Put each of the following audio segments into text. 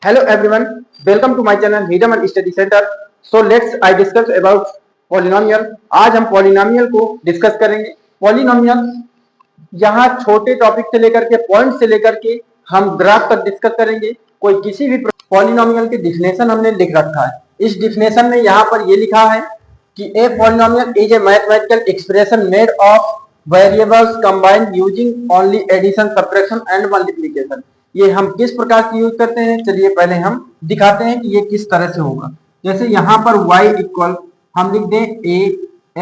Hello everyone, welcome to my channel Wiedemann Study Center. So let's I discuss about polynomial. आज हम polynomial को discuss करेंगे. Polynomial यहाँ छोटे टॉपिक से लेकर के पॉइंट से लेकर के हम ग्राफ तक डिस्कस करेंगे. कोई किसी भी पॉलिनोमियल की डिफिनेशन हमने लिख रखा है. इस डिफिनेशन में यहाँ पर ये लिखा है कि a polynomial is a mathematical expression made of variables combined using only addition, subtraction and multiplication. ये हम किस प्रकार से यूज करते हैं, चलिए पहले हम दिखाते हैं कि ये किस तरह से होगा. जैसे यहाँ पर y इक्वल हम लिख दें a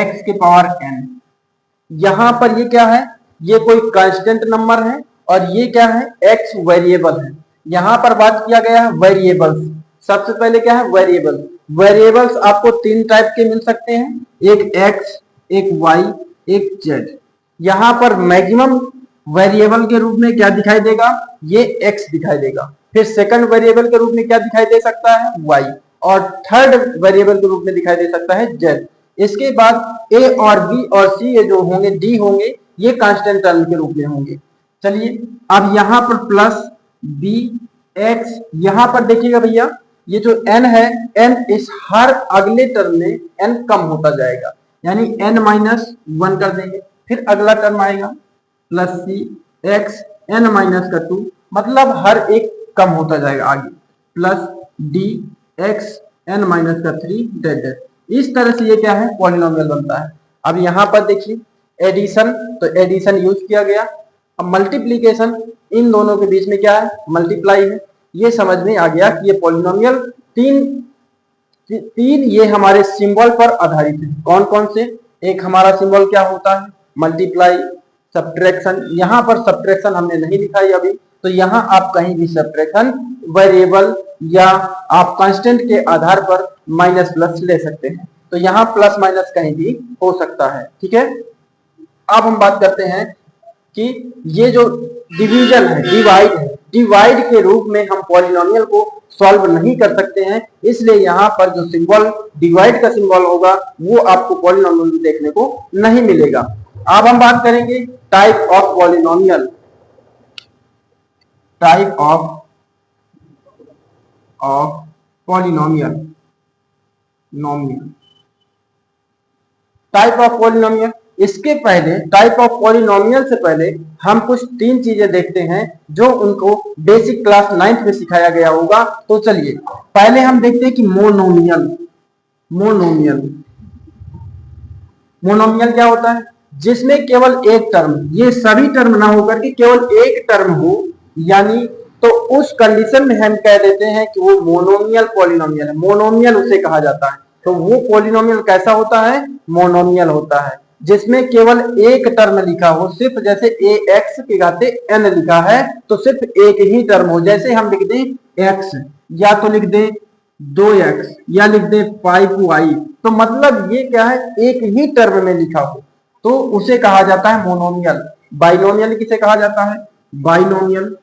x के पावर n. यहाँ पर ये क्या है, ये कोई कांस्टेंट नंबर है और ये क्या है, x वेरिएबल है. यहाँ पर बात किया गया है वेरिएबल्स. सबसे पहले क्या है, वेरिएबल. वेरिएबल्स आपको तीन टाइप के मिल सकते हैं, एक x, एक y, एक z. यहाँ पर मैक्सिमम वेरिएबल के रूप में क्या दिखाई देगा, ये x दिखाई देगा. फिर सेकंड वेरिएबल के रूप में क्या दिखाई दे सकता है, y. और थर्ड वेरिएबल के रूप में दिखाई दे सकता है z. इसके बाद a और b और c ये जो होंगे, d होंगे, ये कांस्टेंट टर्म के रूप में होंगे. चलिए अब यहाँ पर प्लस b x, यहाँ पर देखिएगा भैया, ये जो n है, n इस हर अगले टर्म में n कम होता जाएगा, यानी n माइनस 1 कर देंगे. फिर अगला टर्म आएगा plus C X N minus का 2, मतलब हर एक कम होता जाएगा आगे. Plus D X N minus का 3 डेड डेड. इस तरह से ये क्या है, पॉलिनोमियल बनता है. अब यहाँ पर देखिए एडिशन, तो एडिशन यूज किया गया. अब मल्टीप्लीकेशन, इन दोनों के बीच में क्या है, मल्टीप्लाई है. ये समझ में आ गया कि ये पॉलिनोमियल तीन ये हमारे सिंबल पर आधारित है. कौन कौन से, एक हमारा सिंबल क्या होता है, मल्टीप्लाई, सब्ट्रैक्शन. यहाँ पर सब्ट्रैक्शन हमने नहीं लिखाई अभी, तो यहाँ आप कहीं भी सब्ट्रैक्शन वेरिएबल या आप कांस्टेंट के आधार पर माइनस प्लस ले सकते हैं. तो यहाँ प्लस माइनस कहीं भी हो सकता है. ठीक है. अब हम बात करते हैं कि ये जो डिवीजन है, डिवाइड है, डिवाइड के रूप में हम पॉलिनोमियल को सॉल्व नहीं कर सकते हैं. इसलिए यहाँ पर जो सिंबल डिवाइड का सिंबल होगा वो आपको पॉलिनोमियल में देखने को नहीं मिलेगा. अब हम बात करेंगे type of polynomial. Type of polynomial, type of polynomial. इसके पहले टाइप ऑफ पॉलिनोमियल से पहले हम कुछ तीन चीजें देखते हैं जो उनको बेसिक क्लास 9th में सिखाया गया होगा. तो चलिए पहले हम देखते हैं कि मोनोमियल. मोनोमियल क्या होता है, जिसमें केवल एक टर्म, ये सभी टर्म ना होकर के केवल एक टर्म हो, यानी तो उस कंडीशन में हम कह देते हैं कि वो मोनोमियल पॉलिनोमियल है. मोनोमियल उसे कहा जाता है. तो वो पॉलिनोमियल कैसा होता है, मोनोमियल होता है, जिसमें केवल एक टर्म लिखा हो. सिर्फ जैसे ए एक्स के घाते एन लिखा है तो सिर्फ एक ही टर्म हो. जैसे हम लिख दें एक्स, या तो लिख दें 2x, या लिख दें 5y, तो मतलब ये क्या है, एक ही टर्म में लिखा हो, तो उसे कहा जाता है मोनोमियल. बाइनोमियल किसे कहा जाता है, बाइनोमियल.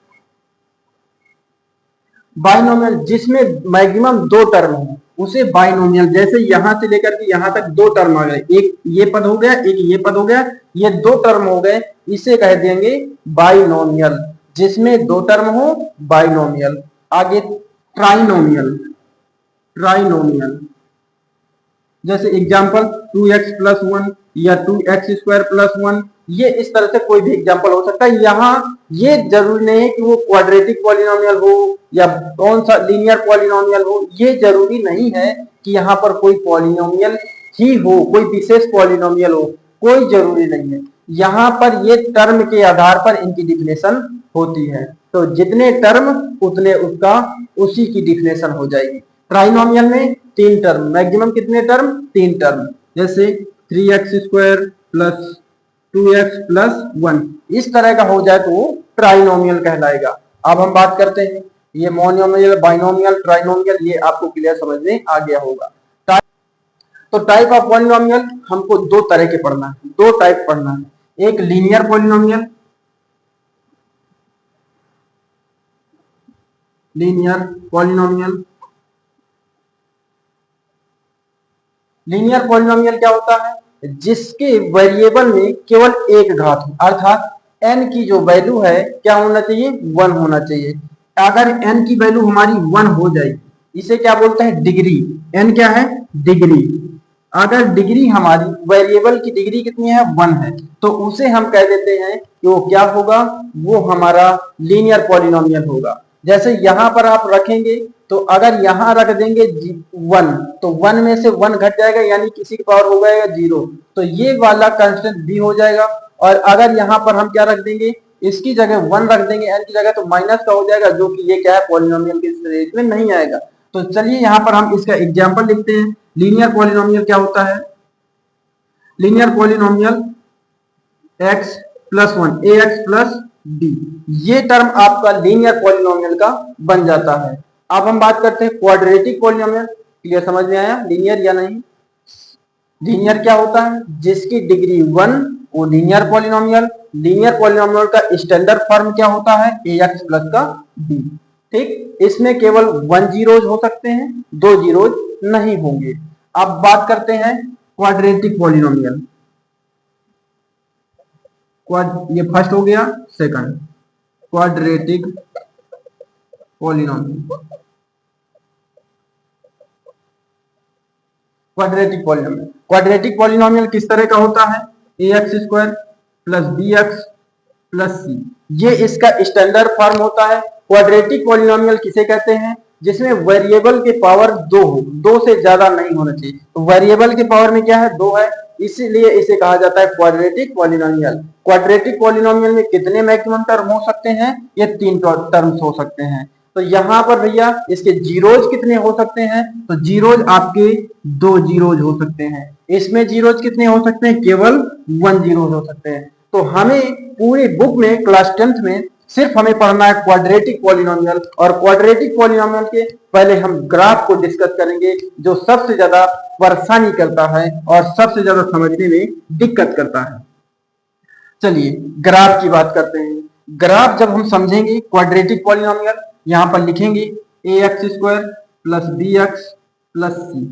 बाइनोमियल जिसमें मैक्सिमम दो टर्म हो उसे बाइनोमियल. जैसे यहां से लेकर के यहां तक दो टर्म आ गए, एक ये पद हो गया, एक ये पद हो गया, ये दो टर्म हो गए, इसे कह देंगे बाइनोमियल. जिसमें दो टर्म हो बाइनोमियल. आगे ट्राइनोमियल. जैसे एग्जांपल 2x प्लस 1 या 2x स्क्वायर प्लस 1, ये इस तरह से कोई भी एग्जांपल हो सकता है. यहाँ ये जरूरी नहीं है कि वो क्वाड्रेटिक पॉलिनोमियल हो या कौन सा लीनियर पॉलिनोमियल हो. ये जरूरी नहीं है कि यहाँ पर कोई पॉलिनोमियल ही हो, कोई विशेष पॉलिनोमियल हो, कोई जरूरी नहीं है. यहाँ पर ये टर्म के आधार पर इनकी डिफिनेशन होती है. तो जितने टर्म उतने उसका उसी की डिफिनेशन हो जाएगी. ट्राइनोमियल में तीन टर्म, मैक्सिमम कितने टर्म, तीन टर्म. जैसे 3x square plus 2x plus 1, इस तरह का हो जाए तो वो ट्राइनोमियल कहलाएगा. अब हम बात करते हैं ये मोनोमियल, बाइनोमियल, ट्राइनोमियल, ये आपको क्लियर समझ में आ गया होगा. तो टाइप ऑफ पॉलिनोमियल हमको दो तरह के पढ़ना है, दो टाइप पढ़ना है. एक लीनियर पॉलिनोमियल, लीनियर पॉलिनोमियल क्या होता है, जिसके वेरिएबल में केवल एक घात हो, अर्थात n की जो वैल्यू है क्या होना चाहिए, 1 होना चाहिए. अगर n की वैल्यू हमारी 1 हो जाएगी, इसे क्या बोलते हैं, डिग्री। n क्या है, डिग्री। अगर डिग्री हमारी, वेरिएबल की डिग्री कितनी है, 1 है, तो उसे हम कह देते हैं कि वो क्या होगा, वो हमारा लीनियर पॉलिनोमियल होगा। जैसे यहां पर आप रखेंगे, तो अगर यहां रख देंगे 1, तो 1 में से 1 घट जाएगा, यानी किसी की पावर हो जाएगा 0, तो ये वाला कंस्टेंट भी हो जाएगा। और अगर यहां पर हम क्या रख देंगे, इसकी जगह 1 रख देंगे n की जगह, तो माइनस का हो जाएगा, जो कि ये क्या है, पॉलिनोमियल के रेंज में नहीं आएगा। तो चलिए यहाँ पर हम इसका एग्जाम्पल लिखते हैं। लीनियर पॉलिनोमियल क्या होता है, linear polynomial x plus 1 ax plus b, ये टर्म आपका लीनियर पॉलिनोमियल का बन जाता है। अब हम बात करते हैं क्वाड्रेटिक पॉलिनोमियल। क्लियर, समझ में आया लीनियर या नहीं। लीनियर क्या होता है, जिसकी डिग्री 1, वो लीनियर पॉलिनोमियल। लीनियर पॉलिनोमियल का स्टैंडर्ड फॉर्म क्या होता है, ax प्लस का b। ठीक, इसमें केवल 1 जीरोज हो सकते हैं, 2 जीरोज नहीं होंगे। अब बात करते हैं क्वाड्रेटिक पॉलिनोमियल। ये फर्स्ट हो गया, second quadratic polynomial. Quadratic polynomial किस तरह का होता है, ax square plus bx plus c, ये इसका स्टैंडर्ड फॉर्म होता है। क्वाड्रेटिक पॉलिनोमियल किसे कहते हैं, जिसमें वेरिएबल के पावर 2 हो, 2 से ज्यादा नहीं होना चाहिए। तो वेरिएबल के पावर में क्या है, 2 है, इसीलिए इसे कहा जाता है क्वाड्रेटिक पॉलिनोमियल। क्वाड्रेटिक पॉलिनोमियल में कितने मैक्सिमम टर्म हो सकते हैं, ये 3 टर्म्स हो सकते हैं। तो यहाँ पर भैया इसके जीरोज कितने हो सकते हैं, तो जीरोज आपके 2 जीरोज हो सकते हैं। इसमें जीरोज कितने हो सकते हैं, केवल 1 जीरोज हो सकते हैं। तो हमें पूरी बुक में क्लास 10th में सिर्फ हमें पढ़ना है क्वाड्रेटिक पॉलिनोमियल, और क्वाड्रेटिक पॉलिनोमियल के पहले हम ग्राफ को डिस्कस करेंगे, जो सबसे ज्यादा परेशानी करता है और सबसे ज्यादा समझने में दिक्कत करता है। चलिए ग्राफ की बात करते हैं। ग्राफ जब हम समझेंगे क्वाड्रेटिक पॉलिनोमियल, यहां पर लिखेंगे ax square plus bx plus c,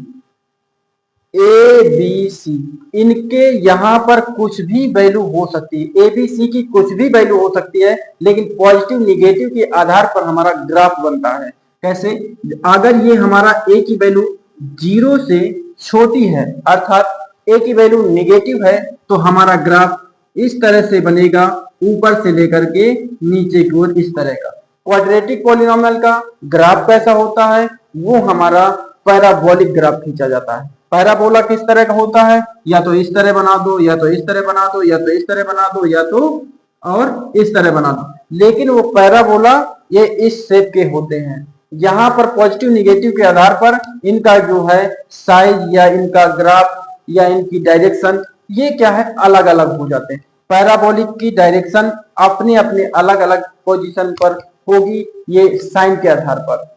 A B C, इनके यहां पर कुछ भी वैल्यू हो सकती है, ए बी सी की कुछ भी वैल्यू हो सकती है, लेकिन पॉजिटिव निगेटिव के आधार पर हमारा ग्राफ बनता है। कैसे, अगर ये हमारा ए की वैल्यू 0 से छोटी है, अर्थात ए की वैल्यू निगेटिव है, तो हमारा ग्राफ इस तरह से बनेगा, ऊपर से लेकर के नीचे की ओर इस तरह का। क्वाड्रेटिक पॉलिनोमियल का ग्राफ कैसा होता है, वो हमारा पैराबोलिक ग्राफ खींचा जाता है। पैराबोला किस तरह का होता है, या तो इस तरह बना दो, या तो इस तरह बना दो, या तो इस तरह बना दो, या तो और इस तरह बना दो, लेकिन वो पैराबोला ये इस शेप के होते हैं। यहाँ पर पॉजिटिव निगेटिव के आधार पर इनका जो है साइज या इनका ग्राफ या इनकी डायरेक्शन, ये क्या है, अलग अलग हो जाते हैं। पैराबोलिक की डायरेक्शन अपने अपने अलग अलग पोजीशन पर होगी, ये साइन के आधार पर।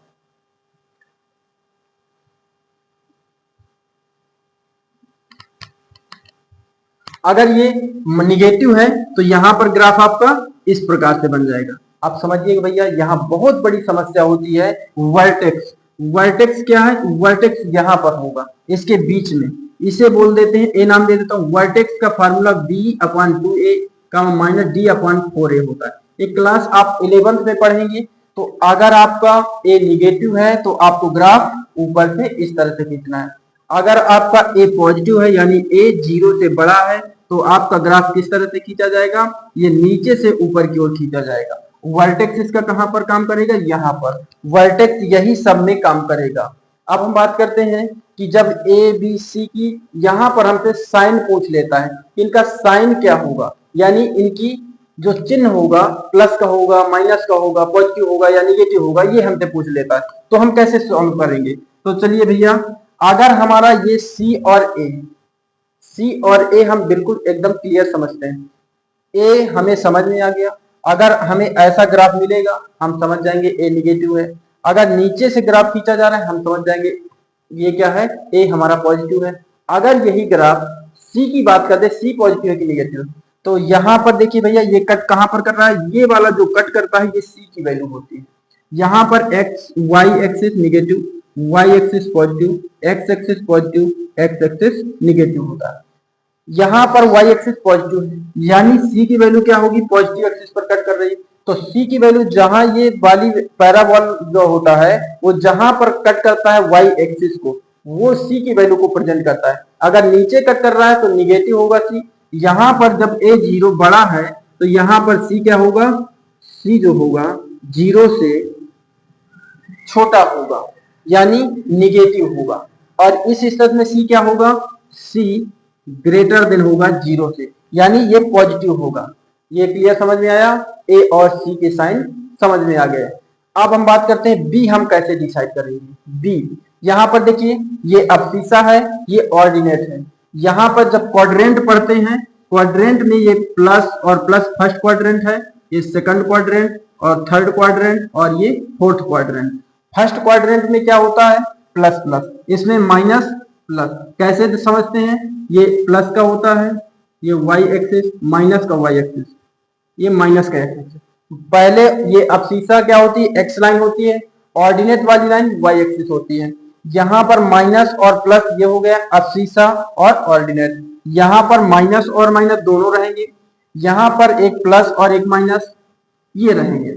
अगर ये निगेटिव है, तो यहां पर ग्राफ आपका इस प्रकार से बन जाएगा। आप समझिए भैया, यहाँ बहुत बड़ी समस्या होती है वर्टेक्स। वर्टेक्स क्या है, वर्टेक्स यहां पर होगा, इसके बीच में, इसे बोल देते हैं, ए नाम दे देता हूं। वर्टेक्स का फार्मूला b/2a माइनस d/4a होता है। एक क्लास आप 11th में पढ़ेंगे। तो अगर आपका ए निगेटिव है, तो आपको ग्राफ ऊपर से इस तरह से खींचना है। अगर आपका ए पॉजिटिव है, यानी ए 0 से बड़ा है, तो आपका ग्राफ किस तरह से खींचा जाएगा, ये नीचे से ऊपर की ओर खींचा जाएगा। वर्टेक्स इसका कहां पर काम करेगा, यहाँ पर। वर्टेक्स यही सब में काम करेगा। अब हम बात करते हैं कि जब ए बी सी की यहां पर हमसे साइन पूछ लेता है, इनका साइन क्या होगा, यानी इनकी जो चिन्ह होगा, प्लस का होगा, माइनस का होगा, पॉजिटिव होगा या निगेटिव होगा, ये हमसे पूछ लेता है। तो हम कैसे सॉल्व करेंगे, तो चलिए भैया, अगर हमारा ये सी और ए हम बिल्कुल एकदम क्लियर समझते हैं, ए हमें समझ में आ गया। अगर हमें ऐसा ग्राफ मिलेगा, हम समझ जाएंगे ए निगेटिव है। अगर नीचे से ग्राफ खींचा जा रहा है, हम समझ जाएंगे ये क्या है, ए हमारा पॉजिटिव है। अगर यही ग्राफ सी की बात करते, सी पॉजिटिव है कि निगेटिव, तो यहां पर देखिए भैया, ये कट कहां पर कर रहा है, ये वाला जो कट करता है, ये सी की वैल्यू होती है। यहां पर X Y axis negative, Y axis positive, X axis positive, X axis negative होता है। यहां पर वाई एक्सिस पॉजिटिव है, यानी सी की वैल्यू क्या होगी, पॉजिटिव एक्सिस पर कट कर रही है। तो सी की वैल्यू जहां ये वाली पैराबोल जो होता है वो जहां पर कट करता है वाई एक्सिस को, वो सी की वैल्यू को प्रेजेंट करता है। अगर नीचे कट कर रहा है तो निगेटिव होगा सी। यहां पर जब ए जीरो बड़ा है तो यहां पर सी क्या होगा, सी जो होगा जीरो से छोटा होगा यानी निगेटिव होगा। और इस स्थिति में सी क्या होगा, सी ग्रेटर देन होगा जीरो से, यानी ये पॉजिटिव होगा। ये क्लियर समझ में आया, ए और सी के साइन समझ में आ गए। अब हम बात करते हैं बी हम कैसे डिसाइड करेंगे। बी यहां पर देखिए ये अब्सिस्सा है, ये ऑर्डिनेट है। यहां पर जब क्वाड्रेंट पढ़ते हैं, क्वाड्रेंट में ये प्लस और प्लस फर्स्ट क्वाड्रेंट है, ये सेकंड क्वाड्रेंट और थर्ड क्वाड्रेंट और ये फोर्थ क्वाड्रेंट। फर्स्ट क्वाड्रेंट में क्या होता है, प्लस प्लस, इसमें माइनस प्लस। कैसे समझते हैं, ये प्लस का होता है ये वाई एक्सिस, माइनस का वाई एक्सिस, ये माइनस का एक्सिस। पहले ये अब्सिस्सा क्या होती है, एक्स लाइन होती है, ऑर्डिनेट वाली लाइन वाई एक्सिस होती है। यहां पर माइनस और प्लस ये हो गया अब्सिस्सा और ऑर्डिनेट। यहां पर माइनस और माइनस दोनों रहेंगे, यहां पर एक प्लस और एक माइनस ये रहेंगे।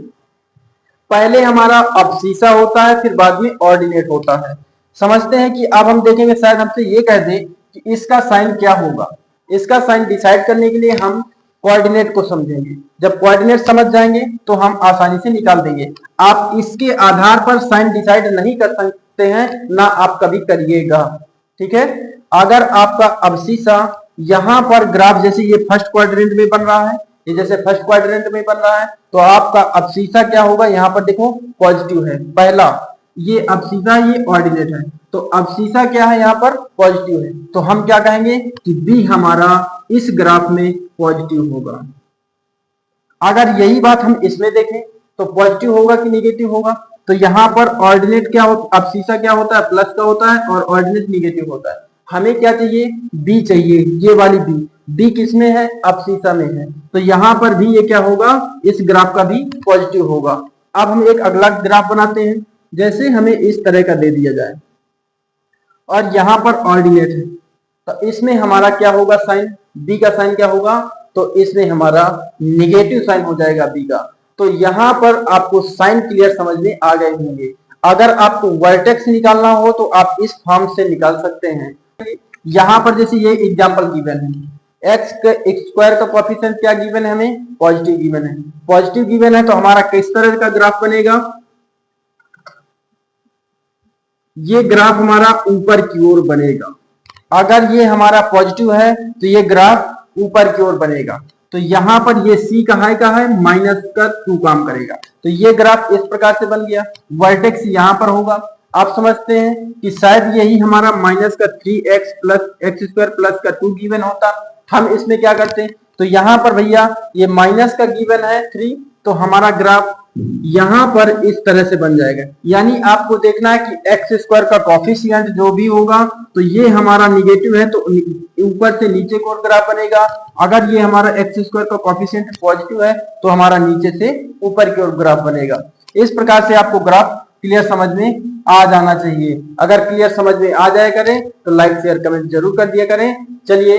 पहले हमारा अब्सिस्सा होता है फिर बाद में ऑर्डिनेट होता है। समझते हैं कि अब हम देखेंगे, शायद हमसे ये कह दें कि इसका साइन क्या होगा। इसका साइन डिसाइड करने के लिए हम कोऑर्डिनेट को समझेंगे। जब कोऑर्डिनेट समझ जाएंगे तो हम आसानी से निकाल देंगे। आप इसके आधार पर साइन डिसाइड नहीं कर सकते हैं, ना आप कभी करिएगा, ठीक है। अगर आपका अब्सिस्सा यहां पर ग्राफ जैसे ये फर्स्ट क्वाड्रेंट में बन रहा है, ये जैसे फर्स्ट क्वाड्रेंट में बन रहा है, तो आपका अब्सिस्सा क्या होगा, यहां पर देखो पॉजिटिव है पहला, ये अब्सिस्सा ये ऑर्डिनेट है, तो अब्सिस्सा क्या है यहाँ पर पॉजिटिव है। तो हम क्या कहेंगे कि बी हमारा इस ग्राफ में पॉजिटिव होगा। अगर यही बात हम इसमें देखें तो पॉजिटिव होगा कि निगेटिव होगा, तो यहाँ पर ऑर्डिनेट क्या होता, अब्सिस्सा क्या होता है, प्लस का होता है और ऑर्डिनेट निगेटिव होता है। हमें क्या चाहिए, बी चाहिए, ये वाली बी। बी किसमें है, अब्सिस्सा में है, तो यहाँ पर भी ये क्या होगा, इस ग्राफ का भी पॉजिटिव होगा। अब हम एक अगला ग्राफ बनाते हैं, जैसे हमें इस तरह का दे दिया जाए और यहाँ पर ऑर्डिनेट है, तो इसमें हमारा क्या होगा साइन, बी का साइन क्या होगा, तो इसमें हमारा निगेटिव साइन हो जाएगा बी का। तो यहाँ पर आपको साइन क्लियर समझ में आ गए होंगे। अगर आपको वर्टेक्स निकालना हो तो आप इस फॉर्म से निकाल सकते हैं। यहाँ पर जैसे ये एग्जांपल गिवन है, एक्स स्क्वायर का कोएफिशिएंट क्या गिवन है, हमें पॉजिटिव गिवन है। पॉजिटिव गिवन है तो हमारा किस तरह का ग्राफ बनेगा, ये ग्राफ हमारा ऊपर की ओर बनेगा। अगर ये हमारा पॉजिटिव है तो ये ग्राफ ऊपर की ओर बनेगा। तो यहां पर ये सी का है माइनस का 2 काम करेगा, तो ये ग्राफ इस प्रकार से बन गया। वर्टेक्स यहां पर होगा। आप समझते हैं कि शायद यही हमारा माइनस का 3x plus x square plus का 2 गिवन होता, हम इसमें क्या करते हैं, तो यहां पर भैया ये माइनस का गिवन है 3, तो हमारा ग्राफ यहां पर इस तरह से बन जाएगा। यानी आपको देखना है कि एक्स स्क्वायर का कोएफिशिएंट जो भी होगा तो ये हमारा निगेटिव है तो ऊपर से नीचे को ग्राफ बनेगा। अगर ये हमारा एक्स स्क्वायर का कोएफिशिएंट पॉजिटिव है तो हमारा नीचे से ऊपर की ओर ग्राफ बनेगा। इस प्रकार से आपको ग्राफ क्लियर समझ में आ जाना चाहिए। अगर क्लियर समझ में आ जाए करें तो लाइक शेयर कमेंट जरूर कर दिया करें। चलिए